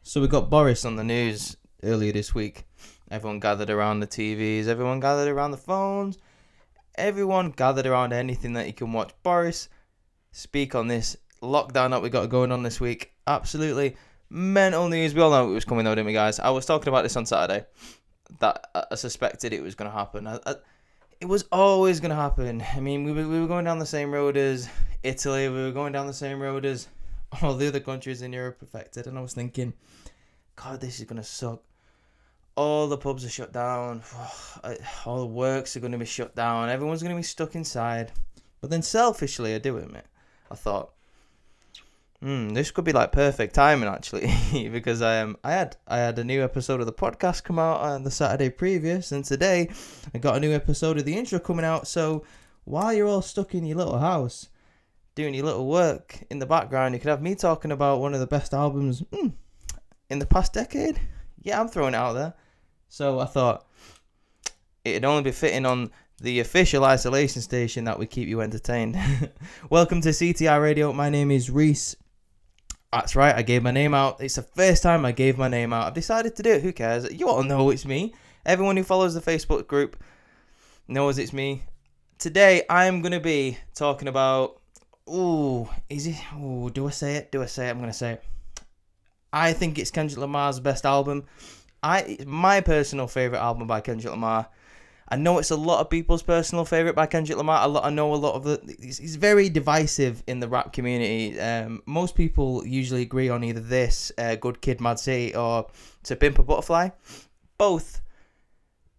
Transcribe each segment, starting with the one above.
So we got Boris on the news earlier this week. Everyone gathered around the TVs, everyone gathered around the phones, everyone gathered around anything that you can watch Boris speak on this lockdown that we got going on this week. Absolutely mental news. We all know it was coming though, didn't we, guys? I was talking about this on Saturday, that I suspected it was going to happen. It was always going to happen. I mean, we were going down the same road as Italy. We were going down the same road as all the other countries in Europe affected. And I was thinking, God, this is going to suck. All the pubs are shut down. All the works are going to be shut down. Everyone's going to be stuck inside. But then selfishly, I do admit, I thought, this could be like perfect timing actually, because I had a new episode of the podcast come out on the Saturday previous, and today I got a new episode of the intro coming out. So while you're all stuck in your little house doing your little work in the background, you could have me talking about one of the best albums in the past decade. Yeah, I'm throwing it out there. So I thought it'd only be fitting on the official isolation station that we keep you entertained. Welcome to CTI Radio. My name is Reese. That's right, I gave my name out. It's the first time I gave my name out. I've decided to do it. Who cares? You all know it's me. Everyone who follows the Facebook group knows it's me. Today, I'm going to be talking about... do I say it? I'm going to say it. I think it's Kendrick Lamar's best album. It's my personal favourite album by Kendrick Lamar. I know it's a lot of people's personal favourite by Kendrick Lamar. I know a lot of he's very divisive in the rap community. Most people usually agree on either this, Good Kid, M.A.A.d, or To Pimp a Butterfly. Both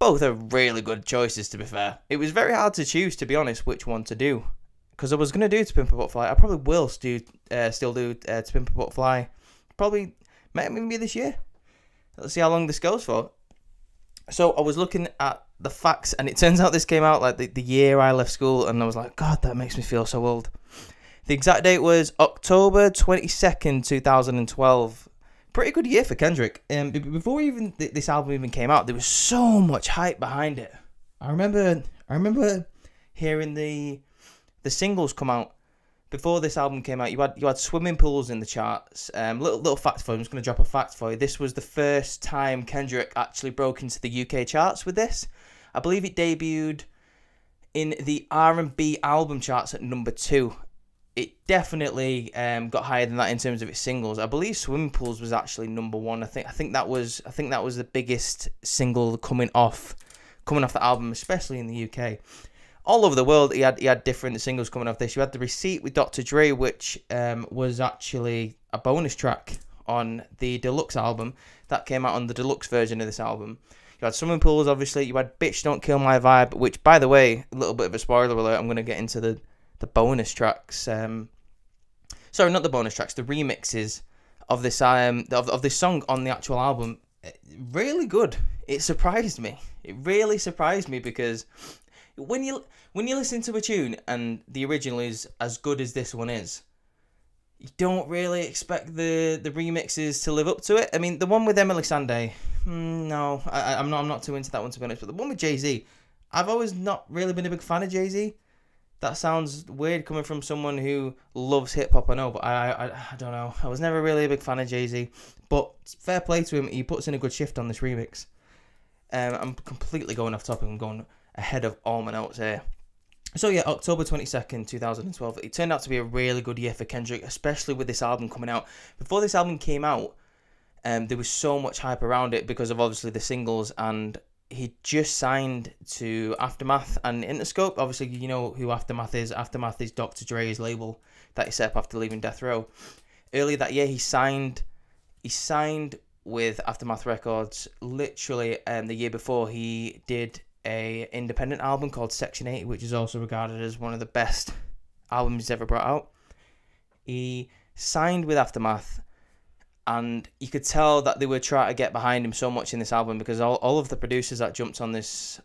are really good choices, to be fair. It was very hard to choose, to be honest, which one to do. Because I was going to do To Pimp a Butterfly. I probably will still do To Pimp a Butterfly. Probably, maybe this year. Let's see how long this goes for. So I was looking at the facts, and it turns out this came out like the year I left school, and I was like, God, that makes me feel so old. The exact date was October 22nd, 2012. Pretty good year for Kendrick. Before even this album even came out, there was so much hype behind it. I remember hearing the singles come out. Before this album came out, you had Swimming Pools in the charts. Little fact for you. I'm just going to drop a fact for you. This was the first time Kendrick actually broke into the UK charts with this. I believe it debuted in the R&B album charts at number 2. It definitely got higher than that in terms of its singles. I believe Swimming Pools was actually number 1. I think that was the biggest single coming off the album, especially in the UK. All over the world, he had different singles coming off this. You had The Receipt with Dr. Dre, which was actually a bonus track on the deluxe album that came out on the deluxe version of this album. You had Swimming Pools, obviously. You had Bitch Don't Kill My Vibe, which, by the way, a little bit of a spoiler alert, I'm going to get into the bonus tracks. Sorry, not the bonus tracks, the remixes of this of this song on the actual album. Really good. It surprised me. It really surprised me because when you listen to a tune and the original is as good as this one is, you don't really expect the remixes to live up to it. I mean, the one with M.A.A.d, no, I'm not too into that one, to be honest. But the one with Jay-Z, I've always not really been a big fan of Jay-Z. That sounds weird coming from someone who loves hip-hop, I know, but I don't know. I was never really a big fan of Jay-Z. But fair play to him, he puts in a good shift on this remix. I'm completely going off topic. I'm going ahead of all my notes here. So yeah, October 22nd, 2012. It turned out to be a really good year for Kendrick, especially with this album coming out. Before this album came out, there was so much hype around it because of obviously the singles, and he just signed to Aftermath and Interscope. Obviously, you know who Aftermath is. Aftermath is Dr. Dre's label that he set up after leaving Death Row. Earlier that year, he signed with Aftermath Records. Literally, the year before, he did a independent album called Section 8, which is also regarded as one of the best albums he's ever brought out. He signed with Aftermath, and you could tell that they were trying to get behind him so much in this album because all of the producers that jumped on this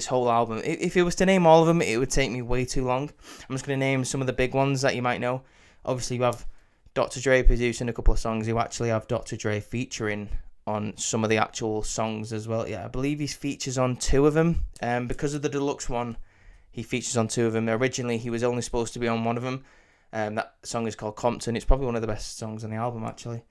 whole album, if it was to name all of them, it would take me way too long. I'm just going to name some of the big ones that you might know. Obviously, you have Dr. Dre producing a couple of songs. You actually have Dr. Dre featuring on some of the actual songs as well. Yeah, I believe he features on 2 of them. Because of the deluxe one, he features on 2 of them. Originally, he was only supposed to be on one of them. That song is called Compton. It's probably one of the best songs on the album, actually.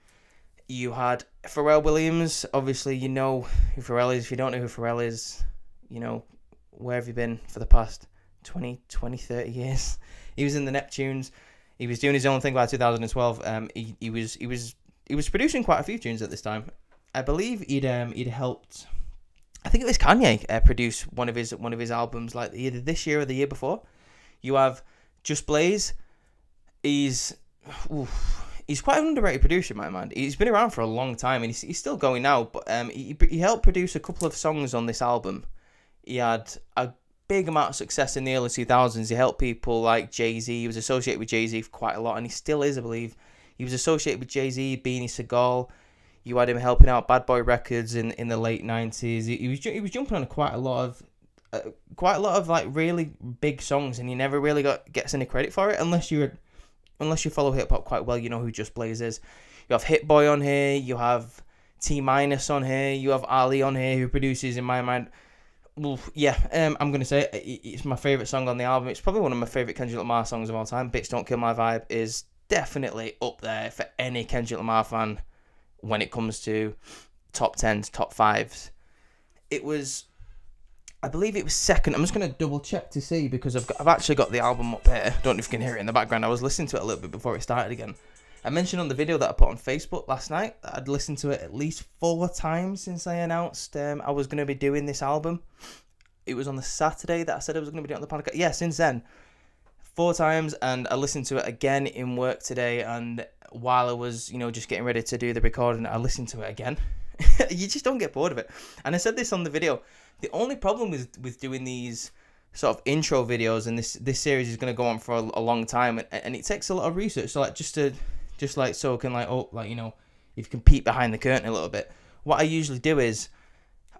You had Pharrell Williams. Obviously, you know who Pharrell is. If you don't know who Pharrell is, you know, where have you been for the past 20, 30 years? He was in the Neptunes. He was doing his own thing by 2012. He was producing quite a few tunes at this time. I believe he'd helped. I think it was Kanye produce one of his albums, like either this year or the year before. You have Just Blaze. He's quite an underrated producer in my mind. He's been around for a long time, and he's still going now. But he helped produce a couple of songs on this album. He had a big amount of success in the early 2000s. He helped people like Jay-Z. He was associated with Jay-Z for quite a lot, and he still is, I believe. He was associated with Jay-Z, Beanie Segal. You had him helping out Bad Boy Records in the late 90s. He was jumping on quite a lot of like really big songs, and he never really gets any credit for it unless you follow hip hop quite well. You know who Just Blaze is. You have Hit Boy on here. You have T- on here. You have Ali on here, who produces, in my mind. Well, yeah, I'm gonna say it's my favorite song on the album. It's probably one of my favorite Kendrick Lamar songs of all time. Bitch Don't Kill My Vibe is definitely up there for any Kendrick Lamar fan when it comes to top 10s, top 5s. I believe it was second. I'm just going to double check to see, because I've actually got the album up here. I don't know if you can hear it in the background. I was listening to it a little bit before it started again. I mentioned on the video that I put on Facebook last night that I'd listened to it at least 4 times since I announced I was going to be doing this album. It was on the Saturday that I said I was going to be doing the podcast. Yeah, since then, 4 times, and I listened to it again in work today, and while I was, just getting ready to do the recording, I listened to it again. You just don't get bored of it. And I said this on the video. The only problem with doing these sort of intro videos, and this series is going to go on for a long time, and it takes a lot of research. So if you can peek behind the curtain a little bit, what I usually do is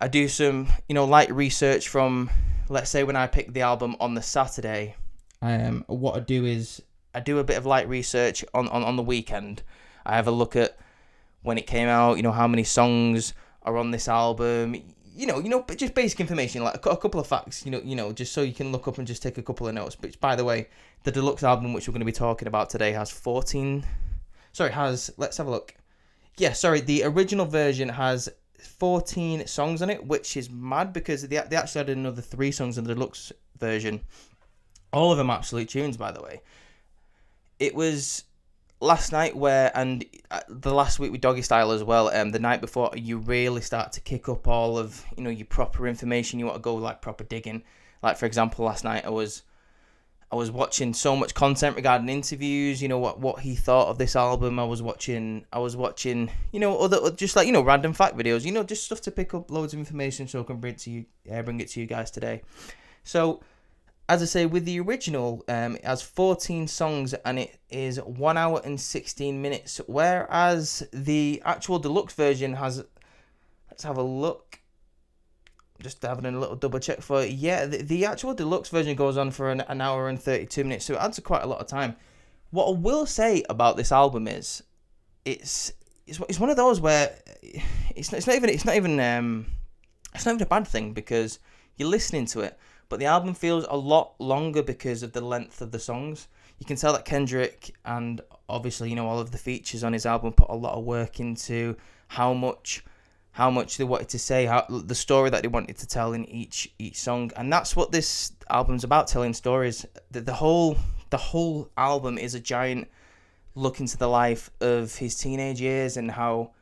I do some, light research from, let's say when I pick the album on the Saturday. What I do is I do a bit of light research on the weekend. I have a look at when it came out, how many songs are on this album, but just basic information, like a couple of facts, just so you can look up and just take a couple of notes. But by the way, the deluxe album, which we're going to be talking about today, let's have a look. Yeah, sorry, the original version has 14 songs on it, which is mad because they actually added another 3 songs in the deluxe version. All of them absolute tunes, by the way. It was last night and the last week with Doggy Style as well, the night before, you really start to kick up all of, your proper information. You want to go like proper digging. Like, for example, last night I was watching so much content regarding interviews, what he thought of this album. I was watching, other just like, random fact videos, just stuff to pick up loads of information so I can bring it to you guys today. So, as I say, with the original, it has 14 songs and it is 1 hour and 16 minutes, whereas the actual deluxe version has, let's have a look, just having a little double check for it. Yeah, the actual deluxe version goes on for an hour and 32 minutes, so it adds quite a lot of time. What I will say about this album is, it's one of those where it's not even a bad thing, because you're listening to it, but the album feels a lot longer because of the length of the songs. You can tell that Kendrick, and obviously, all of the features on his album, put a lot of work into how much they wanted to say, the story that they wanted to tell in each song. And that's what this album's about, telling stories. The whole album is a giant look into the life of his teenage years, and how,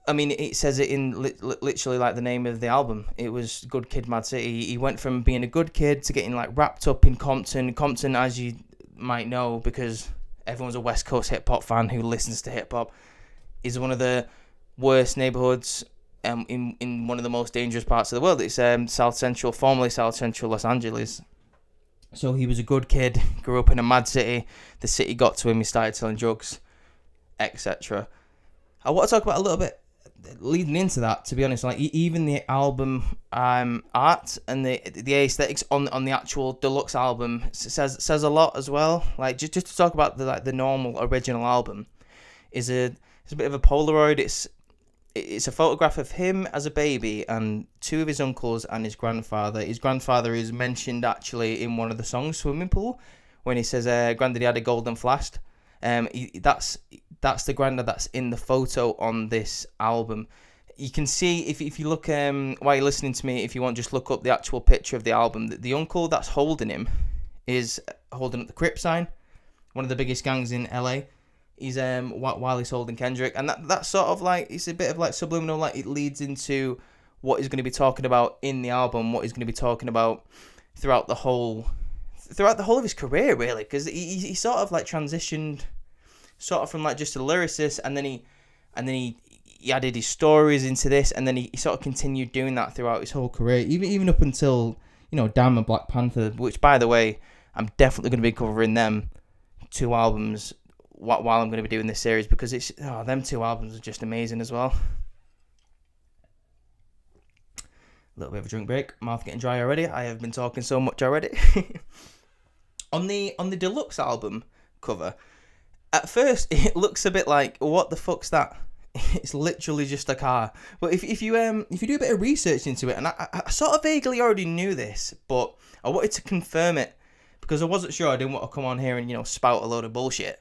it says it in literally like the name of the album. It was Good Kid, M.A.A.d City. He went from being a good kid to getting like wrapped up in Compton. Compton, as you might know, because everyone's a West Coast hip hop fan who listens to hip hop, is one of the worst neighborhoods in one of the most dangerous parts of the world. It's formerly South Central Los Angeles. So he was a good kid, grew up in a mad city. The city got to him. He started selling drugs, etc. I want to talk about a little bit leading into that, to be honest, like even the album art and the aesthetics on the actual deluxe album says a lot as well. Like just to talk about the normal original album, it's a bit of a Polaroid. It's a photograph of him as a baby and 2 of his uncles and his grandfather. His grandfather is mentioned actually in one of the songs, Swimming Pool, when he says Granddaddy had a golden flask. That's the Grandad that's in the photo on this album. You can see if you look while you're listening to me, if you want, just look up the actual picture of the album. The uncle that's holding him is holding up the Crip sign, one of the biggest gangs in LA. He's while he's holding Kendrick, and that's sort of like, it's a bit of like subliminal, like it leads into what he's going to be talking about in the album, what he's going to be talking about throughout the whole of his career, really, because he sort of like transitioned sort of from like just a lyricist, and then he added his stories into this, and then he sort of continued doing that throughout his whole career, even up until, you know, Damn and Black Panther, which, by the way, I'm definitely going to be covering them two albums while I'm going to be doing this series, because them two albums are just amazing as well. A little bit of a drink break, mouth getting dry already. I have been talking so much already. On the deluxe album cover, at first it looks a bit like, what the fuck's that? It's literally just a car. But if you do a bit of research into it, and I sort of vaguely already knew this, but I wanted to confirm it because I wasn't sure. I didn't want to come on here and, you know, spout a load of bullshit.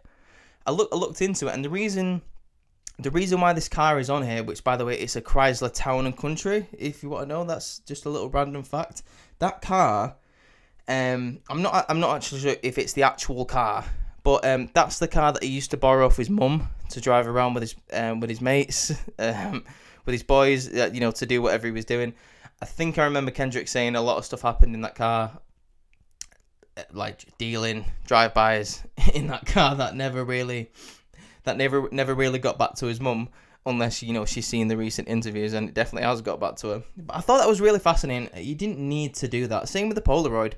I looked into it, and the reason why this car is on here, which, by the way, it's a Chrysler Town and Country, if you want to know, that's just a little random fact. That car, I'm not actually sure if it's the actual car, but that's the car that he used to borrow off his mum to drive around with his mates, with his boys, you know, to do whatever he was doing. I think I remember Kendrick saying a lot of stuff happened in that car, like dealing, drive-bys in that car that never really got back to his mum, unless, you know, she's seen the recent interviews, and it definitely has got back to her. But I thought that was really fascinating. You didn't need to do that. Same with the Polaroid.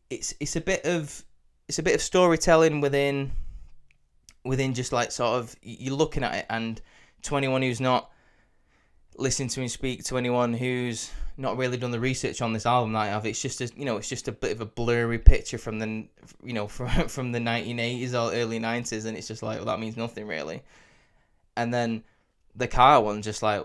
It's a bit of storytelling within just like sort of, you're looking at it, and to anyone who's not listened to him speak, to anyone who's not really done the research on this album that I have, it's just a bit of a blurry picture from the, you know, from the 1980s or early 90s, and it's just like, well, that means nothing really. And then the car one's just like,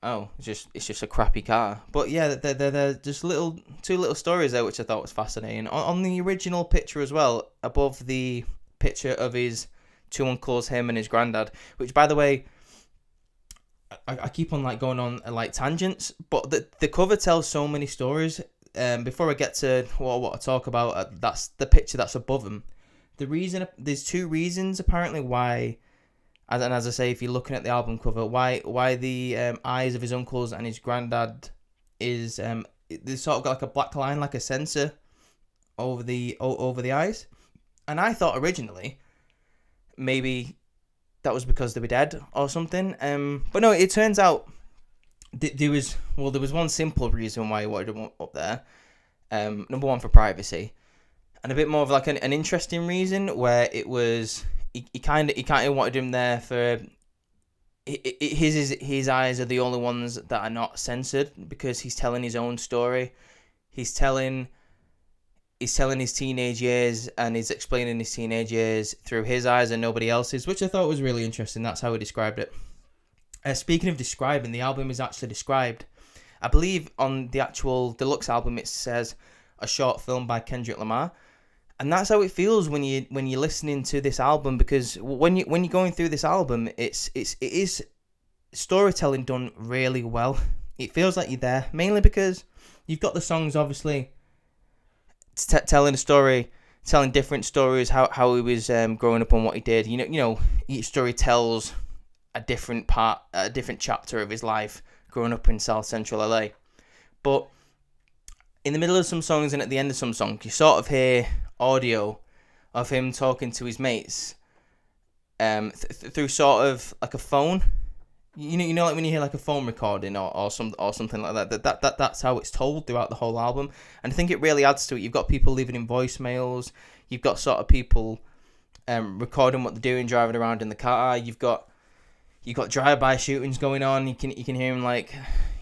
oh, it's just a crappy car. But yeah, they're just two little stories there, which I thought was fascinating. On the original picture as well, above the picture of his two uncles, him and his granddad, which, by the way, I keep on like going on like tangents, but the cover tells so many stories. Before I get to what I talk about, that's the picture that's above him. There's two reasons apparently why, and as I say, if you're looking at the album cover, why the eyes of his uncles and his granddad is they sort of got like a black line, like a sensor over the eyes, and I thought originally maybe that was because they were dead or something. But no, it turns out there was one simple reason why he wanted them up there. Number one, for privacy, and a bit more of like an interesting reason where it was he kind of wanted him there for his eyes are the only ones that are not censored, because he's telling his own story. He's telling his teenage years, and he's explaining his teenage years through his eyes and nobody else's, which I thought was really interesting. That's how he described it. Speaking of describing, the album is actually described, I believe on the actual deluxe album it says a short film by Kendrick Lamar, and that's how it feels when you're listening to this album, because when you're going through this album, it is storytelling done really well. It feels like you're there, mainly because you've got the songs obviously telling a story, telling different stories, how he was growing up and what he did. You know, each story tells a different chapter of his life growing up in South Central LA. But in the middle of some songs and at the end of some songs, you sort of hear audio of him talking to his mates through sort of like a phone. You know, like when you hear like a phone recording or something like that. That's how it's told throughout the whole album, and I think it really adds to it. You've got people leaving in voicemails. You've got sort of people recording what they're doing, driving around in the car. You've got drive-by shootings going on. You can hear him, like,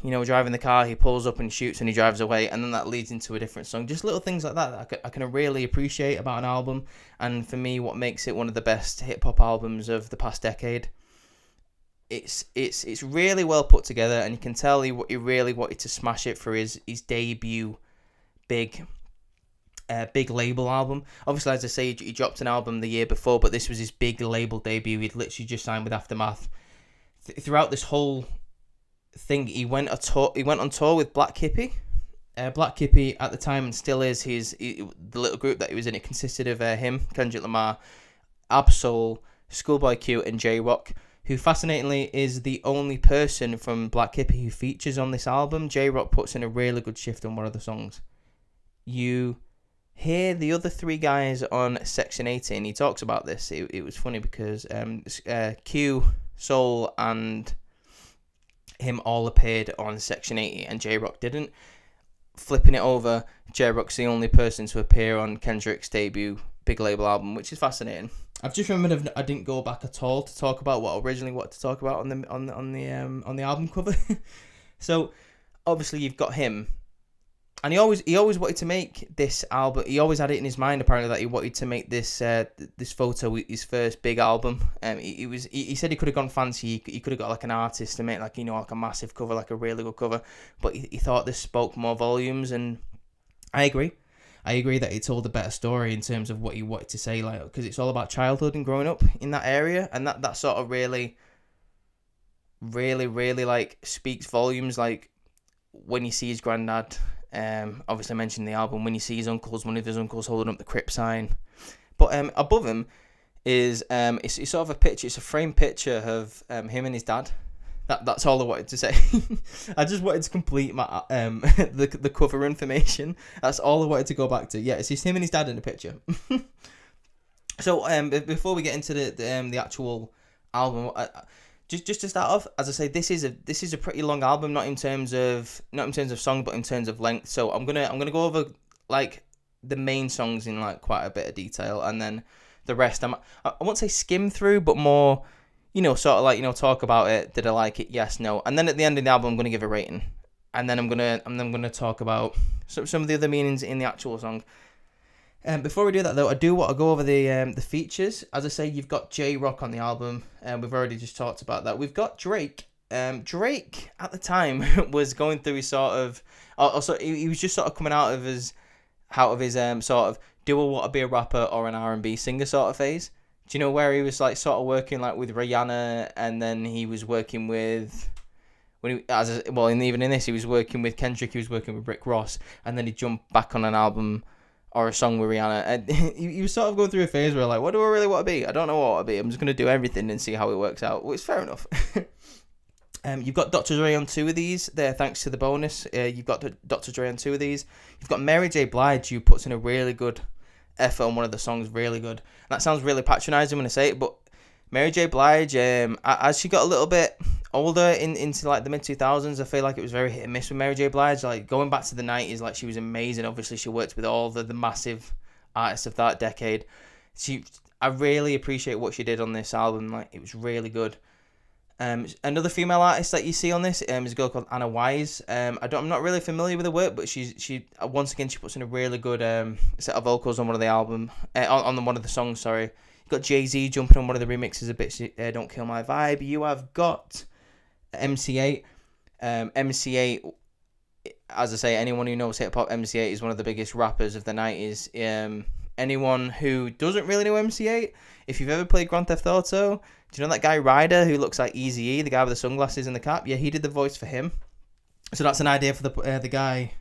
you know, driving the car. He pulls up and shoots, and he drives away, and then that leads into a different song. Just little things like that I can really appreciate about an album, and for me, what makes it one of the best hip hop albums of the past decade. It's really well put together, and you can tell he really wanted to smash it for his debut big big label album. Obviously, as I say, he dropped an album the year before, but this was his big label debut. He'd literally just signed with Aftermath. Throughout this whole thing, he went on tour with Black Hippie. Black Hippie at the time, and still is, the little group that he was in. It consisted of him, Kendrick Lamar, Absol, Schoolboy Q, and J-Rock, who fascinatingly is the only person from Black Hippie who features on this album. J-Rock puts in a really good shift on one of the songs. You hear the other three guys on Section 80, and he talks about this. It was funny because Q, Soul, and him all appeared on Section 80, and J-Rock didn't. Flipping it over, J-Rock's the only person to appear on Kendrick's debut big label album, which is fascinating. I've just remembered I didn't go back at all to talk about what I originally wanted to talk about on the album cover. So obviously you've got him, and he always wanted to make this album. He always had it in his mind, apparently, that he wanted to make this photo his first big album. He said he could have gone fancy. He could have got like an artist to make like a massive cover, like a really good cover. But he thought this spoke more volumes, and I agree. I agree that it told a better story in terms of what he wanted to say, like, because it's all about childhood and growing up in that area, and that sort of really like speaks volumes. Like when you see his granddad, obviously I mentioned the album, when you see one of his uncles holding up the Crip sign, but above him is it's sort of a picture. It's a framed picture of him and his dad. That's all I wanted to say. I just wanted to complete my the cover information. That's all I wanted to go back to. Yeah, it's just him and his dad in the picture. So before we get into the actual album, just to start off, as I say, this is a pretty long album, not in terms of song, but in terms of length. So I'm gonna go over like the main songs in like quite a bit of detail, and then the rest I won't say skim through, but more, sort of like, talk about it. Did I like it? Yes, no. And then at the end of the album, I'm going to give a rating. And then I'm going to talk about some of the other meanings in the actual song. Before we do that, though, I do want to go over the features. As I say, you've got J-Rock on the album, and we've already just talked about that. We've got Drake. Drake, at the time, was going through his sort of... Also, he was just sort of coming out of his sort of, do I want to be a rapper or an R&B singer sort of phase. Do you know where he was like sort of working like with Rihanna, and then he was working with even in this he was working with Kendrick, he was working with Rick Ross, and then he jumped back on an album or a song with Rihanna, and he was sort of going through a phase where like, what do I really want to be? I don't know what I want to be. I'm just gonna do everything and see how it works out. Well, it's fair enough. You've got Dr. Dre on 2 of these there, thanks to the bonus. You've got Dr. Dre on 2 of these. You've got M.A.A.D, who puts in a really good effort on one of the songs, really good. And that sounds really patronising when I say it, but Mary J. Blige, as she got a little bit older into like the mid-2000s, I feel like it was very hit and miss with Mary J. Blige. Like going back to the 90s, like she was amazing. Obviously, she worked with all the massive artists of that decade. I really appreciate what she did on this album. Like, it was really good. Another female artist that you see on this is a girl called Anna Wise. I'm not really familiar with her work, but she once again, she puts in a really good set of vocals on one of the album, on one of the songs. Sorry, you've got Jay-Z jumping on one of the remixes of Bitch Don't Kill My Vibe. You have got m.A.A.d. m.A.A.d, as I say, anyone who knows hip hop, m.A.A.d is one of the biggest rappers of the 90s. Anyone who doesn't really know m.A.A.d, if you've ever played Grand Theft Auto, do you know that guy Ryder who looks like Eazy-E, the guy with the sunglasses and the cap? Yeah, he did the voice for him. So that's an idea for the guy,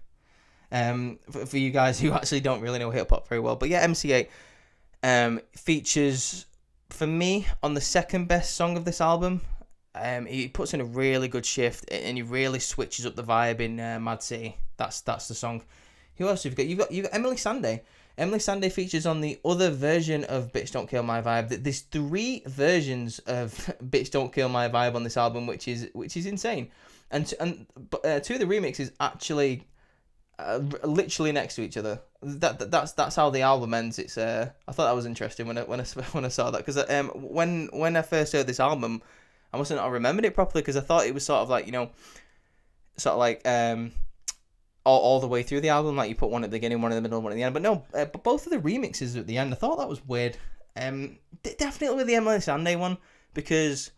for you guys who actually don't really know hip hop very well. But yeah, m.A.A.d features for me on the second best song of this album. He puts in a really good shift, and he really switches up the vibe in m.A.A.d. That's the song. Who else have you got? You've got Emily Sandé. Emily Sandé features on the other version of Bitch Don't Kill My Vibe. There's 3 versions of Bitch Don't Kill My Vibe on this album, which is insane. But 2 of the remixes actually literally next to each other. That's how the album ends. It's I thought that was interesting when I saw that, because when I first heard this album, I must not have remembered it properly, because I thought it was sort of like, sort of like all the way through the album, like you put one at the beginning, one in the middle, one at the end. But no, but both of the remixes at the end, I thought that was weird. Definitely with the Emily Sandé one, because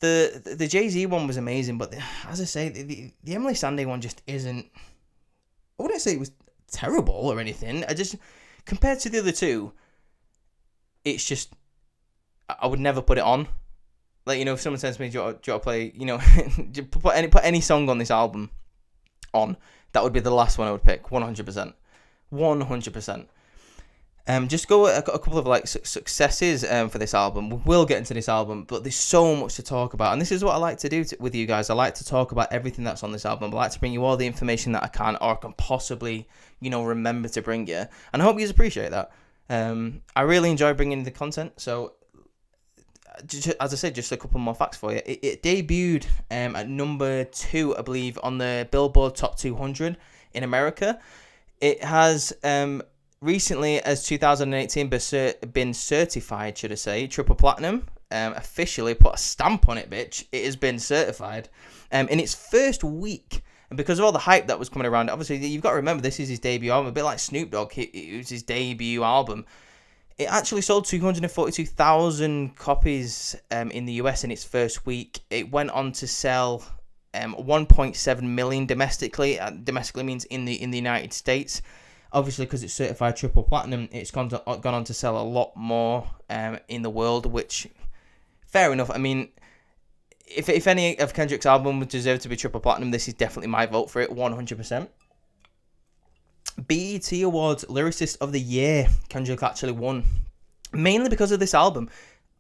the Jay-Z one was amazing, but as I say, the Emily Sandé one just isn't. I wouldn't say it was terrible or anything. I just, compared to the other two, it's just, I would never put it on. Like, you know, if someone says to me, do you want to play, you know, put any song on this album on, that would be the last one I would pick, 100%. 100%. Just go a couple of like successes for this album. We will get into this album, but there's so much to talk about, and this is what I like to do with you guys. I like to talk about everything that's on this album. I like to bring you all the information that I can or can possibly, you know, remember to bring you, and I hope you appreciate that. I really enjoy bringing the content. So, as I said, just a couple more facts for you. It debuted at number 2, I believe, on the Billboard Top 200 in America. It has recently, as 2018, been certified, should I say, triple platinum. Officially put a stamp on it, bitch. It has been certified. In its first week, and because of all the hype that was coming around, obviously, you've got to remember, this is his debut album. A bit like Snoop Dogg, it was his debut album. It actually sold 242,000 copies in the US in its first week. It went on to sell 1.7 million domestically. Domestically means in the United States. Obviously, because it's certified triple platinum, it's gone on to sell a lot more in the world, which, fair enough. I mean, if any of Kendrick's albums deserve to be triple platinum, this is definitely my vote for it, 100%. BET Awards Lyricist of the Year, Kendrick actually won, mainly because of this album.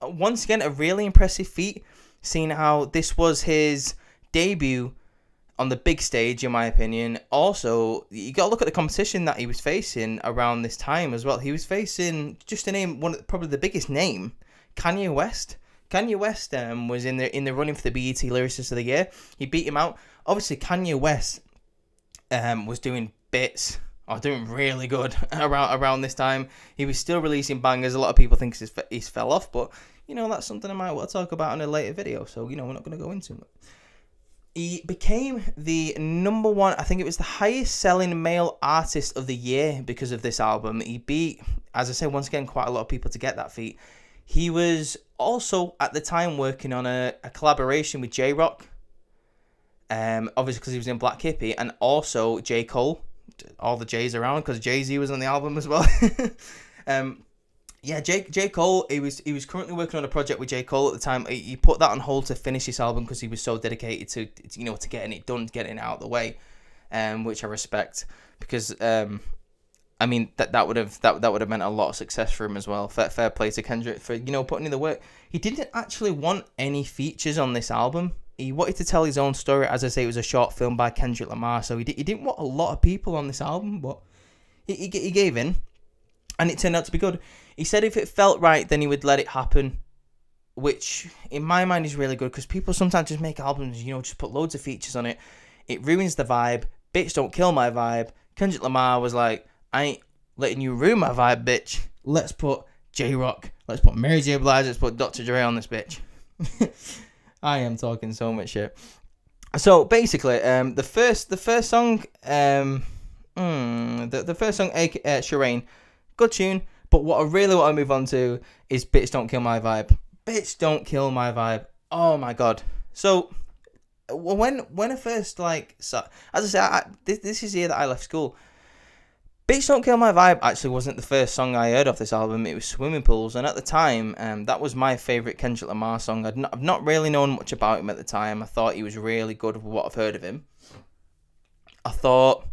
Once again, a really impressive feat, seeing how this was his debut on the big stage, in my opinion. Also, you got to look at the competition that he was facing around this time as well. He was facing, just to name one, probably the biggest name, Kanye West. Kanye West was in the running for the BET Lyricist of the Year. He beat him out. Obviously, Kanye West was doing bits, or doing really good around this time. He was still releasing bangers. A lot of people think he's fell off, but, you know, that's something I might want to talk about in a later video. So, you know, we're not going to go into it. He became the number 1, I think it was the highest selling male artist of the year because of this album. He beat, as I said, once again, quite a lot of people to get that feat. He was also, at the time, working on a collaboration with J-Rock. Obviously, because he was in Black Hippie. And also J. Cole. All the J's around, because Jay-Z was on the album as well. Yeah, J. Cole, he was currently working on a project with J. Cole at the time. He put that on hold to finish this album because he was so dedicated to, you know, to getting it done, getting it out of the way, which I respect, because I mean that would have meant a lot of success for him as well. Fair play to Kendrick for, you know, putting in the work. He didn't actually want any features on this album. He wanted to tell his own story. As I say, it was a short film by Kendrick Lamar, so he didn't want a lot of people on this album, but he gave in, and it turned out to be good. He said if it felt right, then he would let it happen, which in my mind is really good, because people sometimes just make albums, you know, just put loads of features on it. It ruins the vibe. Bitch, don't kill my vibe. Kendrick Lamar was like, I ain't letting you ruin my vibe, bitch. Let's put J-Rock, let's put Mary J. Blige, let's put Dr. Dre on this bitch. I am talking so much shit. So basically, the first song, the first song, Shireen, good tune. But what I really want to move on to is Bitch Don't Kill My Vibe. Bitch Don't Kill My Vibe. Oh my god. So when I first, like, so, as I say, this is the year that I left school. Bitch Don't Kill My Vibe actually wasn't the first song I heard off this album. It was Swimming Pools, and at the time, that was my favourite Kendrick Lamar song. I've not really known much about him at the time. I thought he was really good with what I've heard of him. I thought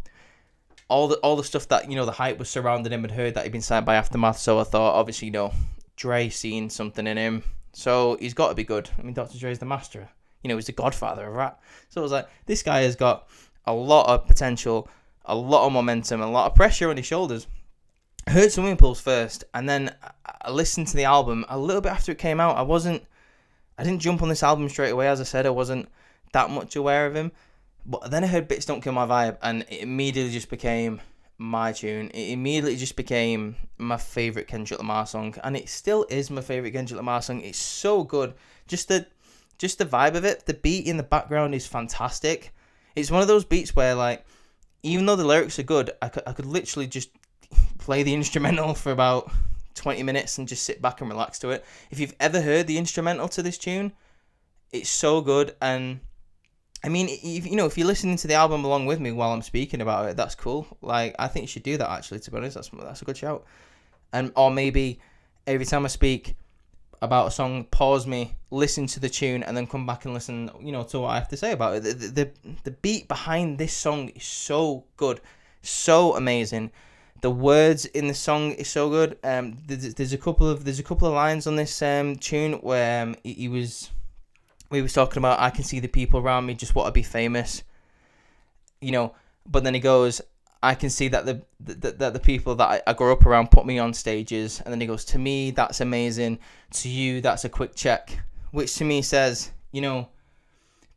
all the stuff that, you know, the hype was surrounding him, and heard that he'd been signed by Aftermath, so I thought, obviously, you know, Dre seen something in him, so he's got to be good. I mean, Dr. Dre's the master. You know, he's the godfather of rap. So I was like, this guy has got a lot of potential, a lot of momentum, a lot of pressure on his shoulders. I heard Swimming Pools first, and then I listened to the album a little bit after it came out. I didn't jump on this album straight away. As I said, I wasn't that much aware of him. But then I heard Bitch Don't Kill My Vibe, and it immediately just became my tune. It immediately just became my favourite Kendrick Lamar song, and it still is my favourite Kendrick Lamar song. It's so good. Just the vibe of it. The beat in the background is fantastic. It's one of those beats where, like, even though the lyrics are good, I could literally just play the instrumental for about 20 minutes and just sit back and relax to it. If you've ever heard the instrumental to this tune, it's so good. And I mean, if you're listening to the album along with me while I'm speaking about it, that's cool. Like, I think you should do that, actually, to be honest. That's a good shout. And or maybe every time I speak about a song, pause me, listen to the tune, and then come back and listen, to what I have to say about it. The beat behind this song is so good, so amazing. The words in the song is so good. There's a couple of lines on this tune where we was talking about, I can see the people around me just want to be famous, but then he goes, I can see that the people that I grew up around put me on stages, and then he goes, to me that's amazing, to you that's a quick check, which to me says,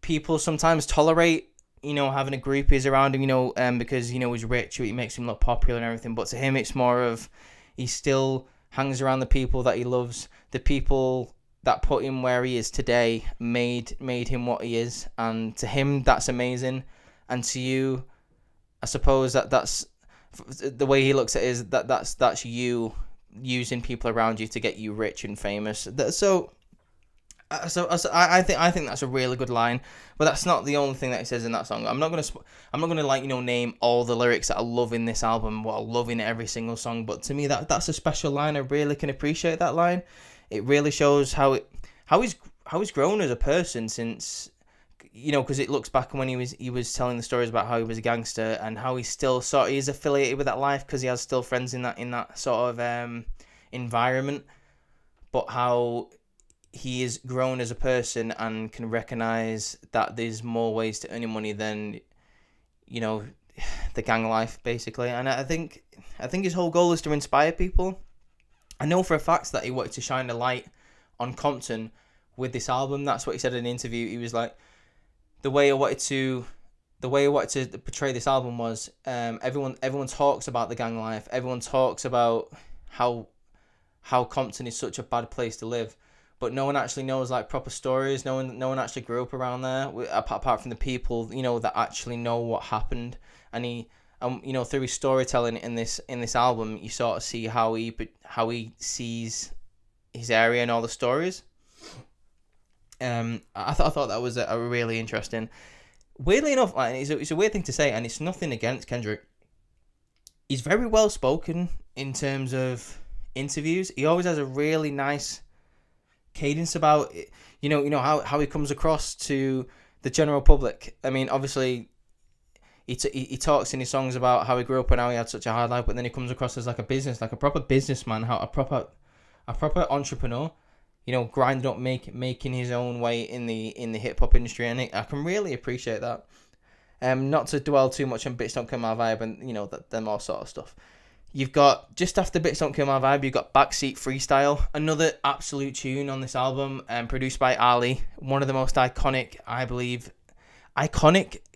people sometimes tolerate having a groupies around him, because he's rich, it makes him look popular and everything, but to him it's more of, he still hangs around the people that he loves, the people that put him where he is today, made him what he is, and to him that's amazing, and to you, I suppose that's the way he looks at it, is that's you using people around you to get you rich and famous. So I think that's a really good line, but that's not the only thing that he says in that song. I'm not gonna name all the lyrics that I love in this album, what I love in every single song, but to me that's a special line. I really can appreciate that line. It really shows how he's grown as a person since, because it looks back when he was telling the stories about how he was a gangster, and how he's still he is affiliated with that life because he has still friends in that sort of environment, but how he is grown as a person and can recognize that there's more ways to earn money than the gang life, basically. And I think his whole goal is to inspire people. I know for a fact that he wanted to shine a light on Compton with this album. That's what he said in an interview. He was like, the way I wanted to portray this album was, everyone talks about the gang life. Everyone talks about how Compton is such a bad place to live, but no one actually knows like proper stories. No one actually grew up around there, apart from the people that actually know what happened. And he, through his storytelling in this album, you sort of see how he sees his area and all the stories. I thought that was a really interesting. Weirdly enough, like, it's a weird thing to say, and it's nothing against Kendrick. He's very well spoken in terms of interviews. He always has a really nice cadence about it. How he comes across to the general public. I mean, obviously, he talks in his songs about how he grew up and how he had such a hard life, but then he comes across as like a proper businessman, a proper entrepreneur. Grinding up, making his own way in the hip hop industry, and I can really appreciate that. Not to dwell too much on Bitch Don't Kill My Vibe and them all sort of stuff. You've got, just after Bitch Don't Kill My Vibe, you've got Backseat Freestyle, another absolute tune on this album, produced by Ali, one of the most iconic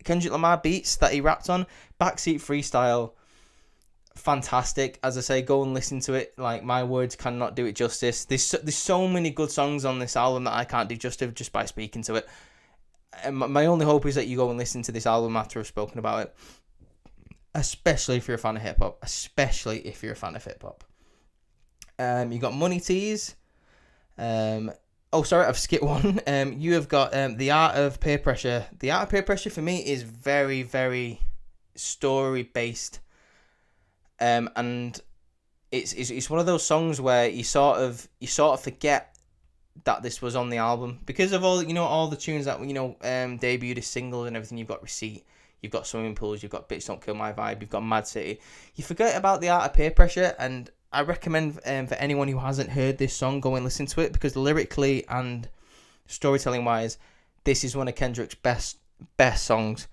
Kendrick Lamar beats that he rapped on. Backseat Freestyle, fantastic. As I say, go and listen to it. Like, my words cannot do it justice. There's so many good songs on this album that I can't do justice just by speaking to it. And my only hope is that you go and listen to this album after I've spoken about it, especially if you're a fan of hip hop. You got Money Tees. Oh, sorry, I've skipped one. You have got The Art of Peer Pressure. The Art of Peer Pressure for me is very, very story based. And it's one of those songs where you sort of forget that this was on the album because of all all the tunes that debuted as singles and everything. You've got Receipt, you've got Swimming Pools, you've got Bitch Don't Kill My Vibe, you've got Mad City. You forget about The Art of Peer Pressure, and I recommend for anyone who hasn't heard this song, go and listen to it, because lyrically and storytelling wise, this is one of Kendrick's best songs.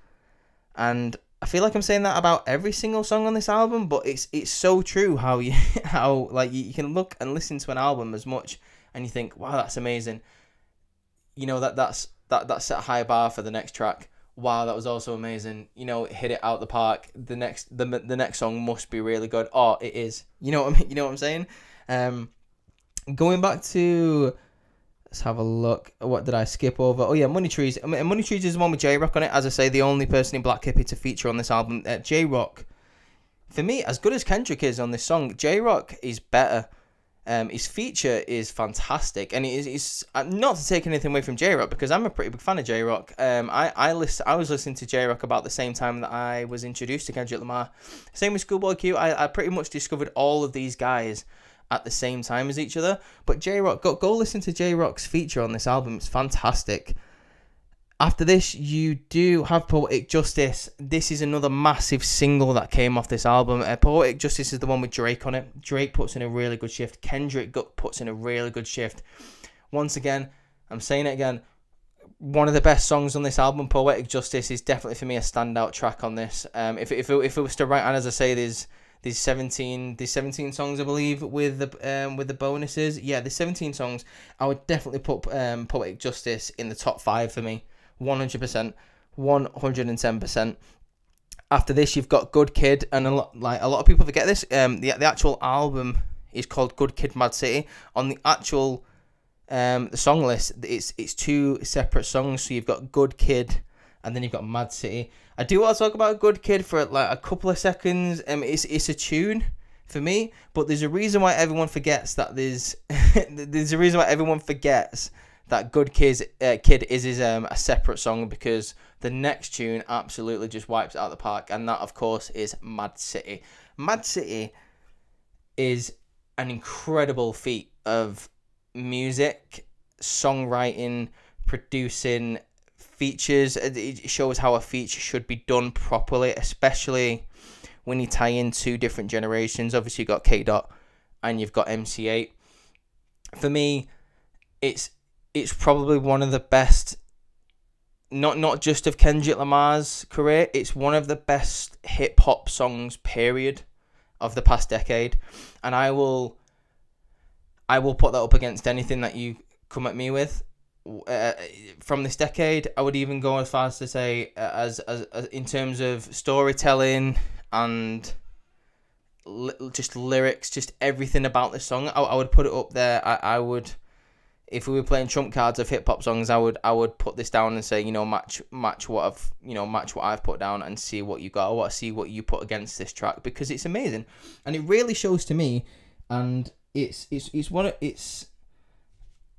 And I feel like I'm saying that about every single song on this album, but it's so true how you can look and listen to an album as much and you think, wow, that's amazing. That's set a high bar for the next track. Wow, that was also amazing. Hit it out the park. The next song must be really good. Oh, it is. You know what I'm saying? Going back to, let's have a look. What did I skip over? Oh yeah, Money Trees. Money Trees is the one with J-Rock on it. As I say, the only person in Black Hippie to feature on this album. J-Rock, for me, as good as Kendrick is on this song, J-Rock is better. His feature is fantastic, and it's not to take anything away from J-Rock, because I'm a pretty big fan of J-Rock. I was listening to J-Rock about the same time that I was introduced to Kendrick Lamar. Same with Schoolboy Q. I pretty much discovered all of these guys at the same time as each other. But J-Rock, go listen to J-Rock's feature on this album. It's fantastic. After this, you do have Poetic Justice. This is another massive single that came off this album. Poetic Justice is the one with Drake on it. Drake puts in a really good shift. Kendrick puts in a really good shift. Once again, I'm saying it again, one of the best songs on this album, Poetic Justice, is definitely for me a standout track on this. If it was to rank, and as I say, there's 17 songs, I believe, with the bonuses. Yeah, there's 17 songs. I would definitely put Poetic Justice in the top 5 for me. 100%, 110%. After this, you've got Good Kid, and a lot of people forget this. The actual album is called Good Kid, M.A.A.d City. On the actual the song list, it's 2 separate songs. So you've got Good Kid, and then you've got M.A.A.d City. I do want to talk about Good Kid for like a couple of seconds. It's a tune for me, but there's a reason why everyone forgets that there's a reason why everyone forgets that Good Kid is a separate song, because the next tune absolutely just wipes it out of the park, and that, of course, is M.A.A.d City. M.A.A.d City is an incredible feat of music, songwriting, producing, features. It shows how a feature should be done properly, especially when you tie in 2 different generations. Obviously, you've got K.E.D and you've got m.A.A.d. For me, it's probably one of the best, not just of Kendrick Lamar's career, it's one of the best hip-hop songs, period, of the past decade. And I will put that up against anything that you come at me with from this decade. I would even go as far as to say, as in terms of storytelling and just lyrics, just everything about this song, I would put it up there. I would... If we were playing trump cards of hip hop songs, I would put this down and say, match what I've put down and see what you got. I want to see what you put against this track, because it's amazing, and it really shows to me. And it's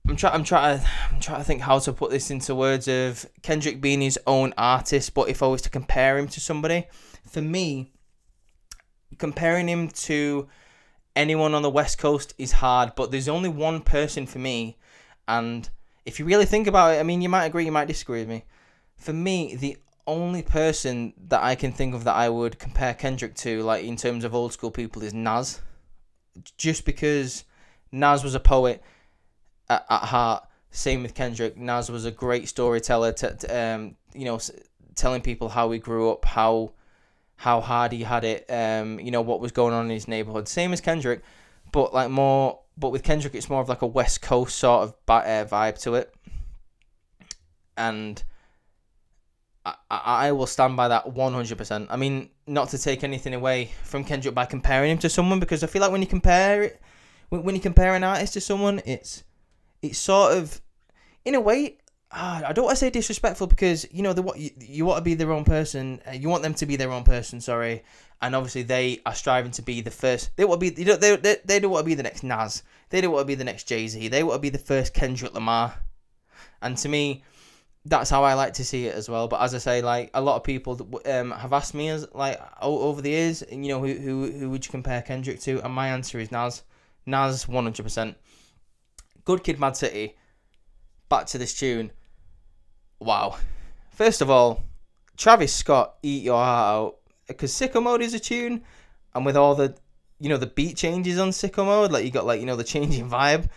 I'm trying to think how to put this into words of Kendrick being his own artist. But if I was to compare him to somebody, for me, comparing him to anyone on the West Coast is hard. But there's only one person for me. And if you really think about it, I mean, you might agree, you might disagree with me. For me, the only person that I can think of that I would compare Kendrick to, like in terms of old school people, is Nas. Just because Nas was a poet at heart. Same with Kendrick. Nas was a great storyteller, telling people how he grew up, how hard he had it, what was going on in his neighborhood. Same as Kendrick, but with Kendrick, it's more of like a West Coast sort of vibe to it. And I will stand by that 100%. I mean, not to take anything away from Kendrick by comparing him to someone, because I feel like when you compare an artist to someone, it's sort of, in a way, I don't want to say disrespectful, because you want to be their own person. You want them to be their own person. Sorry, and obviously they are striving to be the first. They want to be. They don't want to be the next Nas. They don't want to be the next Jay-Z. They want to be the first Kendrick Lamar. And to me, that's how I like to see it as well. But as I say, like, a lot of people have asked me over the years, who would you compare Kendrick to? And my answer is Nas. Nas, 100%. Good Kid, M.A.A.d City. Back to this tune. Wow. First of all, Travis Scott, eat your heart out, because Sicko Mode is a tune, and with all the the beat changes on Sicko Mode, like you got the changing vibe.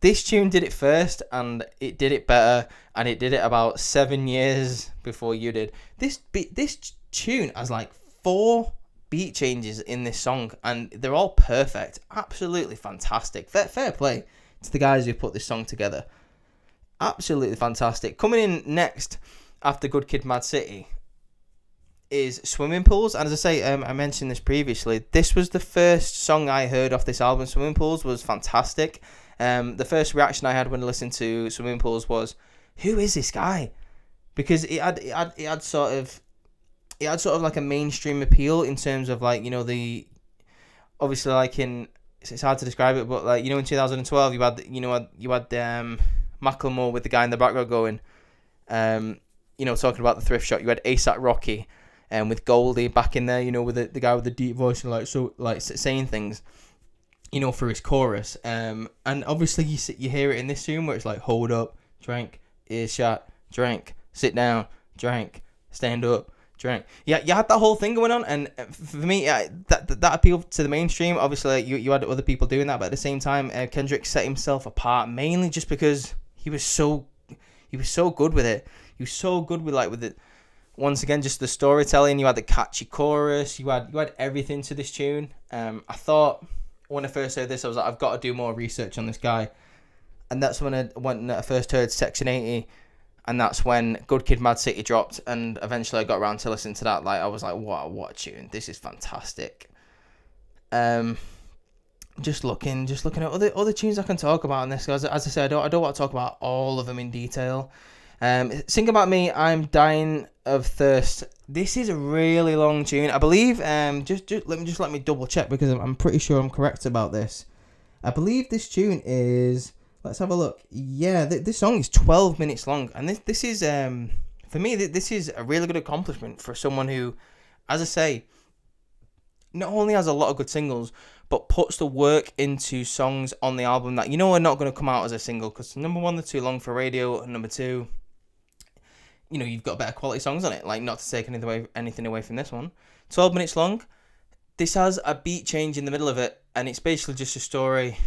This tune did it first, and it did it better, and it did it about 7 years before you did. This tune has like 4 beat changes in this song, and they're all perfect, absolutely fantastic. Fair play to the guys who put this song together. Absolutely fantastic. Coming in next after Good Kid, M.A.A.d City is Swimming Pools. And as I say, I mentioned this previously, this was the first song I heard off this album. Swimming Pools was fantastic. The first reaction I had when I listened to Swimming Pools was, who is this guy? Because it had sort of like a mainstream appeal in terms of, like, the obviously, like, in it's hard to describe it, but like, in 2012 you had Macklemore with the guy in the background going, talking about the thrift shop. You had A$AP Rocky, with Goldie back in there, with the guy with the deep voice and saying things, for his chorus. And obviously you hear it in this tune where it's like, hold up, drink, earshot, drink, sit down, drink, stand up, drink. Yeah, you had that whole thing going on, and for me, that appealed to the mainstream. Obviously, you had other people doing that, but at the same time, Kendrick set himself apart mainly just because he was so good with it. He was so good with it. Once again, just the storytelling. You had the catchy chorus. You had everything to this tune. I thought when I first heard this, I was like, I've got to do more research on this guy, and that's when I first heard Section 80. And that's when Good Kid, M.A.A.d City dropped, and eventually I got around to listening to that. Like, I was like, wow, what a tune! This is fantastic. Just looking at other tunes I can talk about on this. As I said, I don't want to talk about all of them in detail. Sing About Me, I'm Dying of Thirst. This is a really long tune. I believe. Let me double check, because I'm pretty sure I'm correct about this. I believe this tune is. Let's have a look. Yeah, this song is 12 minutes long, and this is for me. This is a really good accomplishment for someone who, as I say, not only has a lot of good singles, but puts the work into songs on the album that are not going to come out as a single, because number one, they're too long for radio, and number two, you've got better quality songs on it. Like, not to take anything away from this one. 12 minutes long. This has a beat change in the middle of it, and it's basically just a story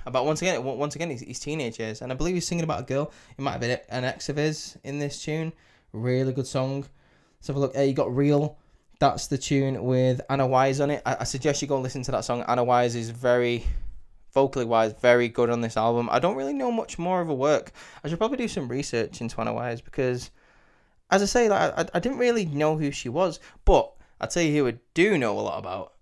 about once again his teenage years, and I believe he's singing about a girl. It might have been an ex of his in this tune. Really good song. Let's have a look. You got Real. That's the tune with Anna Wise on it. I suggest you go listen to that song. Anna Wise is very vocally wise, very good on this album. I don't really know much more of her work. I should probably do some research into Anna Wise, because, as I say, I didn't really know who she was. But I'll tell you who I do know a lot about: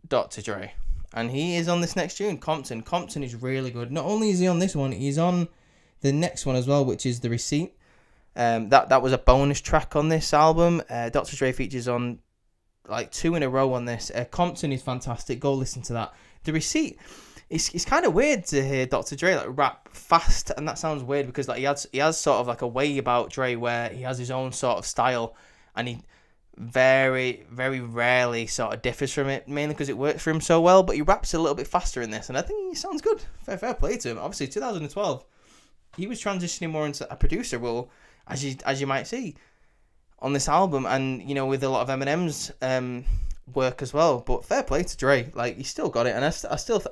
Dr. Dre. And he is on this next tune, Compton. Compton is really good. Not only is he on this one, he's on the next one as well, which is The Receipt. That was a bonus track on this album. Dr. Dre features on like 2 in a row on this. Compton is fantastic. Go listen to that. The Receipt. It's kind of weird to hear Dr. Dre like rap fast, and that sounds weird because like he has sort of like a way about Dre where he has his own sort of style, and he very, very rarely sort of differs from it, mainly because it works for him so well, but he raps a little bit faster in this, and I think he sounds good. Fair play to him. Obviously, 2012, he was transitioning more into a producer role, as you might see on this album, and with a lot of Eminem's work as well. But fair play to Dre, like, he still got it, and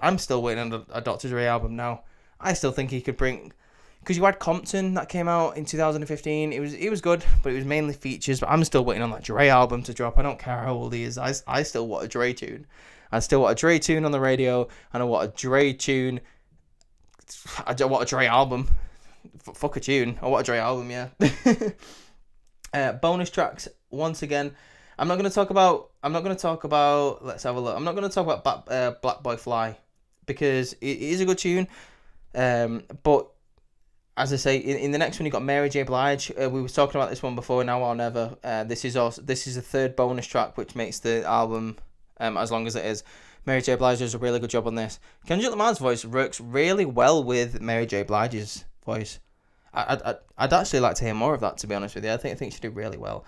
I'm still waiting on a Dr. Dre album now. I still think he could bring. Because you had Compton that came out in 2015. It was good, but it was mainly features. But I'm still waiting on that Dre album to drop. I don't care how old he is. I still want a Dre tune. I still want a Dre tune on the radio, and I want a Dre tune. I don't want a Dre album. Fuck a tune. I want a Dre album, yeah. Bonus tracks, once again. I'm not going to talk about. Let's have a look. I'm not going to talk about Black Boy Fly, because it is a good tune. But as I say, in the next one, you got Mary J. Blige. We were talking about this one before, Now or Never. This is a third bonus track, which makes the album as long as it is. Mary J. Blige does a really good job on this. Kendrick Lamar's voice works really well with Mary J. Blige's voice. I'd actually like to hear more of that, to be honest with you. I think she did really well.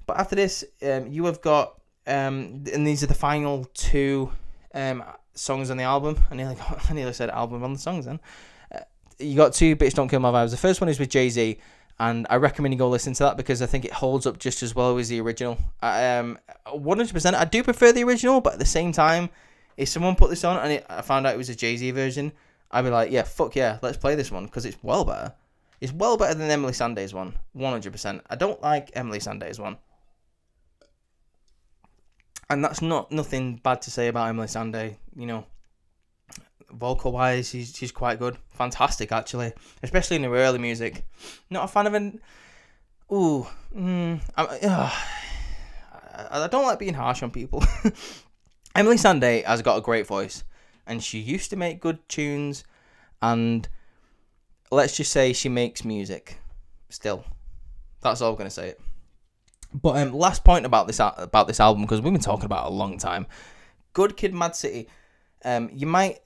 But after this, you have got, and these are the final 2 songs on the album. I nearly said album on the songs then. You got 2 Bitch Don't Kill My Vibes. The first one is with Jay-Z, and I recommend you go listen to that because I think it holds up just as well as the original. 100%, I do prefer the original, but at the same time, if someone put this on and I found out it was a Jay-Z version, I'd be like, yeah, fuck yeah, let's play this one, because it's well better. It's well better than Emily Sandé's one, 100%. I don't like Emily Sandé's one. And that's nothing bad to say about Emily Sandé, vocal wise, she's quite good, fantastic actually, especially in her early music. Not a fan of an. I don't like being harsh on people. Emily Sandé has got a great voice, and she used to make good tunes, and let's just say she makes music still. That's all I'm gonna say. But last point about this album, because we've been talking about it a long time. Good Kid, M.A.A.d City. You might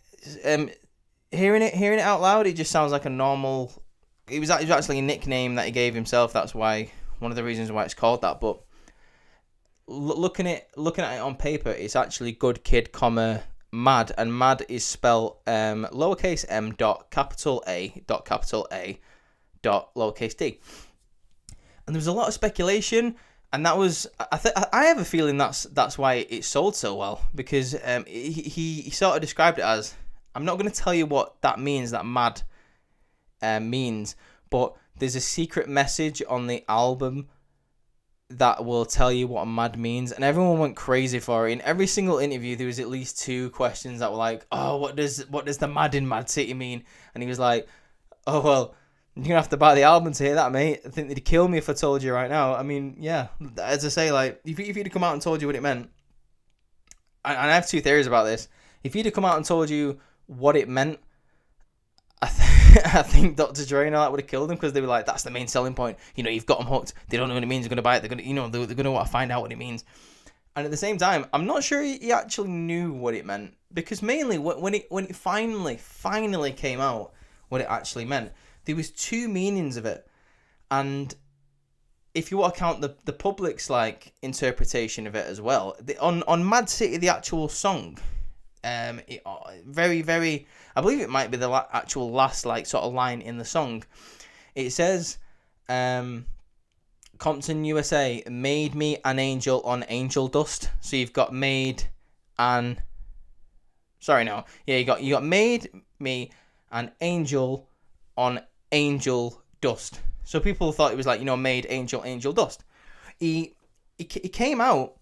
hearing it out loud, it just sounds like a normal. It was actually a nickname that he gave himself. That's why one of the reasons why it's called that. But looking at it on paper, it's actually Good Kid, comma M.A.A.d, and M.A.A.d is spelled lowercase m dot capital A dot lowercase d. And there was a lot of speculation, and that was I have a feeling that's why it sold so well, because he sort of described it as, I'm not going to tell you what that means, that M.A.A.d means, but there's a secret message on the album that will tell you what M.A.A.d means, and everyone went crazy for it. In every single interview, there was at least 2 questions that were like, "Oh, what does the M.A.A.d in M.A.A.d City mean?" And he was like, "Oh well, you're gonna have to buy the album to hear that, mate. I think they'd kill me if I told you right now." I mean, yeah, as I say, like if he'd come out and told you what it meant, and I have 2 theories about this. If he'd have come out and told you what it meant, I think Dr. Dre and all that would have killed him, because they were like, that's the main selling point. You know, you've got them hooked. They don't know what it means. They're going to buy it. They're going to, they're going to want to find out what it means. And at the same time, I'm not sure he actually knew what it meant, because mainly when it finally came out, what it actually meant, there was 2 meanings of it. And if you want to count the public's like interpretation of it as well, on M.A.A.d City, the actual song, very, very, I believe it might be the actual last like sort of line in the song. It says, Compton, USA, made me an angel on angel dust. So you've got made an, sorry, no, yeah, you got made me an angel on angel dust. So people thought it was like, made angel dust. He came out,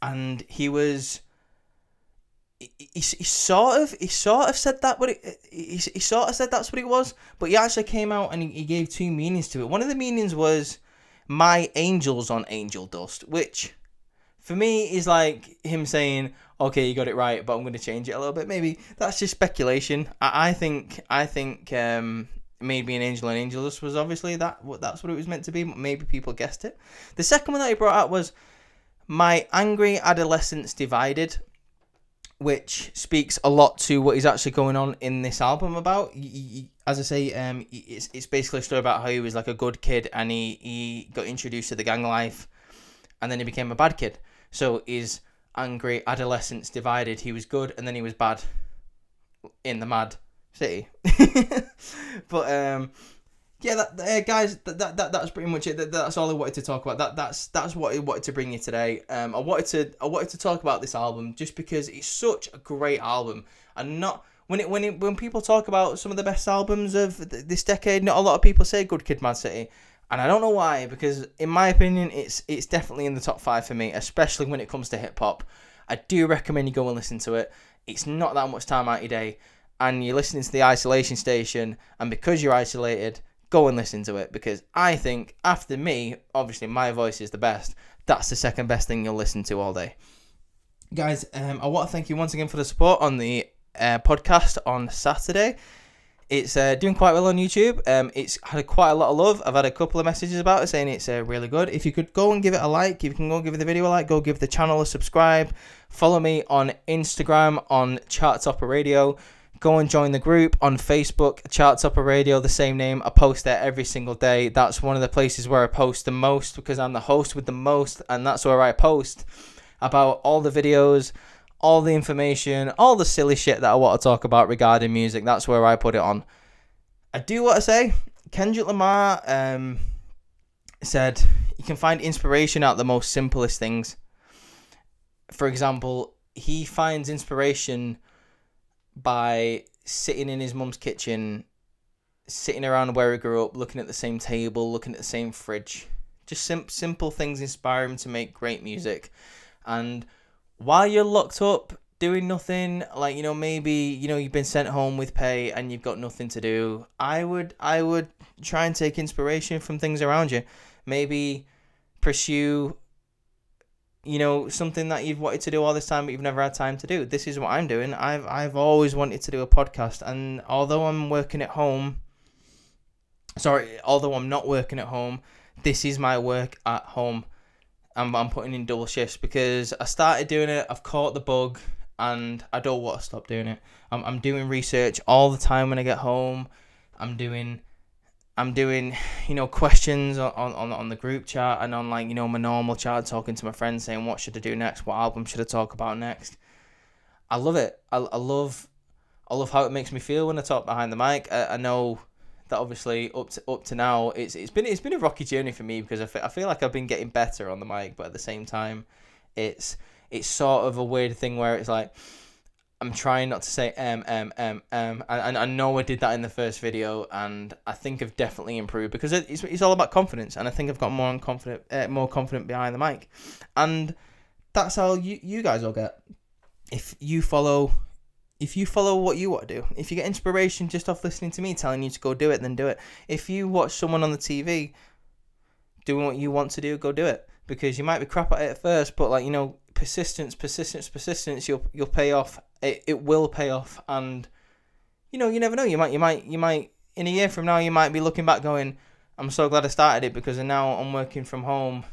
and he was. He sort of said that, but he sort of said that's what it was. But he actually came out and he gave 2 meanings to it. One of the meanings was my angels on angel dust, which for me is like him saying, okay, you got it right, but I'm going to change it a little bit. Maybe that's just speculation. I think maybe an angel on angel dust was obviously that's what it was meant to be. Maybe people guessed it. The second one that he brought out was my angry adolescence divided, which speaks a lot to what is actually going on in this album about. As I say, it's basically a story about how he was like a good kid, and he got introduced to the gang life, and then he became a bad kid. So his angry adolescence divided. He was good, and then he was bad in the M.A.A.d City. But yeah, guys, that's pretty much it. That's all I wanted to talk about. That's what I wanted to bring you today. I wanted to talk about this album just because it's such a great album, and not when people talk about some of the best albums of this decade, not a lot of people say Good Kid, M.A.A.d City, and I don't know why, because in my opinion, it's definitely in the top 5 for me, especially when it comes to hip hop. I do recommend you go and listen to it. It's not that much time out your day, and you're listening to the Isolation Station, and because you're isolated, go and listen to it, because I think, after me, obviously my voice is the best, that's the second best thing you'll listen to all day. Guys, I want to thank you once again for the support on the podcast on Saturday. It's doing quite well on YouTube. It's had quite a lot of love. I've had a couple of messages about it saying it's really good. If you could go and give it a like, if you can go and give the video a like, go give the channel a subscribe. Follow me on Instagram on Charttopper Radio. Go and join the group on Facebook, Charttopper Radio, the same name. I post there every single day. That's one of the places where I post the most, because I'm the host with the most, and that's where I post about all the videos, all the information, all the silly shit that I want to talk about regarding music. That's where I put it on. I do want to say, Kendrick Lamar said you can find inspiration out the most simplest things. For example, he finds inspiration by sitting in his mum's kitchen, sitting around where he grew up, looking at the same table, looking at the same fridge. Just simple things inspire him to make great music. And while you're locked up doing nothing, like, maybe, you've been sent home with pay and you've got nothing to do, I would try and take inspiration from things around you. Maybe pursue something that you've wanted to do all this time but you've never had time to do. This is what I'm doing. I've always wanted to do a podcast, and although I'm not working at home, this is my work at home. I'm putting in double shifts because I started doing it, I've caught the bug, and I don't want to stop doing it. I'm doing research all the time when I get home. I'm doing questions on the group chat and on like my normal chat, talking to my friends, saying what should I do next, what album should I talk about next. I love it. I love how it makes me feel when I talk behind the mic. I know that obviously up to now it's been a rocky journey for me, because I feel like I've been getting better on the mic, but at the same time it's sort of a weird thing where it's like I'm trying not to say and I know I did that in the first video, and I think I've definitely improved, because it's all about confidence, and I think I've got more confident behind the mic, and that's how you guys will get. If you follow what you want to do, if you get inspiration just off listening to me telling you to go do it, then do it. If you watch someone on the TV doing what you want to do, go do it, because you might be crap at it at first, but persistence, you'll pay off. It will pay off, and you never know. You might in a year from now you might be looking back going, I'm so glad I started it, because now I'm working from home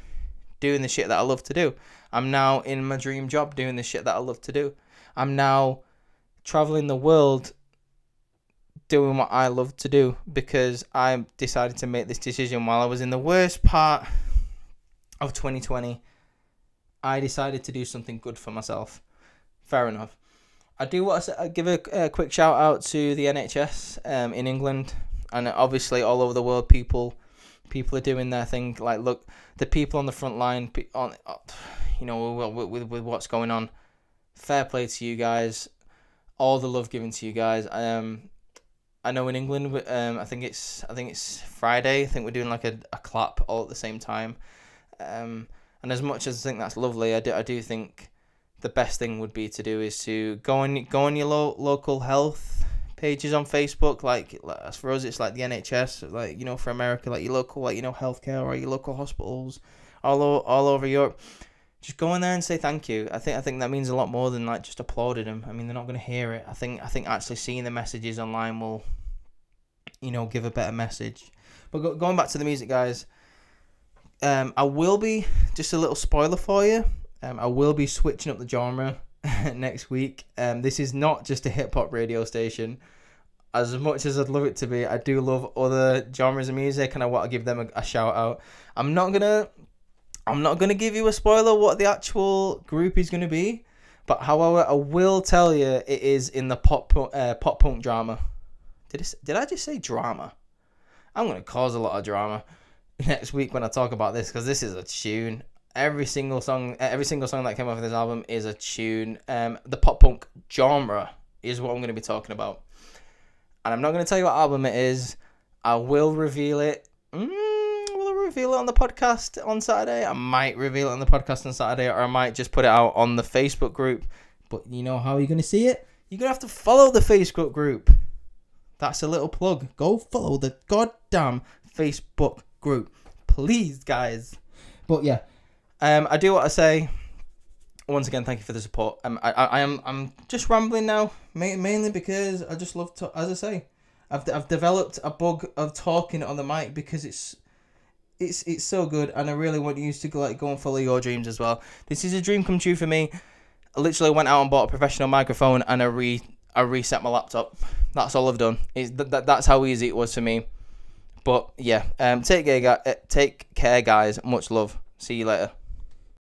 doing the shit that I love to do. I'm now in my dream job doing the shit that I love to do. I'm now traveling the world doing what I love to do, because I decided to make this decision while I was in the worst part of 2020. I decided to do something good for myself. Fair enough. I do want to give a quick shout out to the NHS in England, and obviously all over the world. People are doing their thing. Like, look, the people on the front line, with what's going on. Fair play to you guys. All the love given to you guys. I know in England, I think it's Friday. I think we're doing like a clap all at the same time. And as much as I think that's lovely, I do think the best thing would be to do is to go on your local health pages on Facebook. Like for us, it's like the NHS. Like, for America, like your local, healthcare, or your local hospitals all over Europe. Just go in there and say thank you. I think that means a lot more than just applauding them. I mean, they're not going to hear it. I think actually seeing the messages online will, give a better message. But going back to the music, guys, I will be, just a little spoiler for you, I will be switching up the genre next week. This is not just a hip hop radio station. As much as I'd love it to be, I do love other genres of music, and I want to give them a shout out. I'm not gonna give you a spoiler what the actual group is gonna be, but however, I will tell you it is in the pop punk drama. Did I just say drama? I'm gonna cause a lot of drama next week when I talk about this, because this is a tune. Every single song that came off of this album is a tune. The pop punk genre is what I'm gonna be talking about, and I'm not gonna tell you what album it is. I will reveal it. Reveal it on the podcast on Saturday. I might reveal it on the podcast on Saturday, or I might just put it out on the Facebook group. But you know how you're going to see it? You're going to have to follow the Facebook group. That's a little plug. Go follow the goddamn Facebook group, please, guys. But yeah, I do want to say once again, thank you for the support. I'm just rambling now, mainly because I just love to, as I say, I've developed a bug of talking on the mic, because it's so good, and I really want you to go and follow your dreams as well. This is a dream come true for me. I literally went out and bought a professional microphone, and I reset my laptop. That's all I've done. That's how easy it was for me. But yeah, take care, guys. Much love. See you later.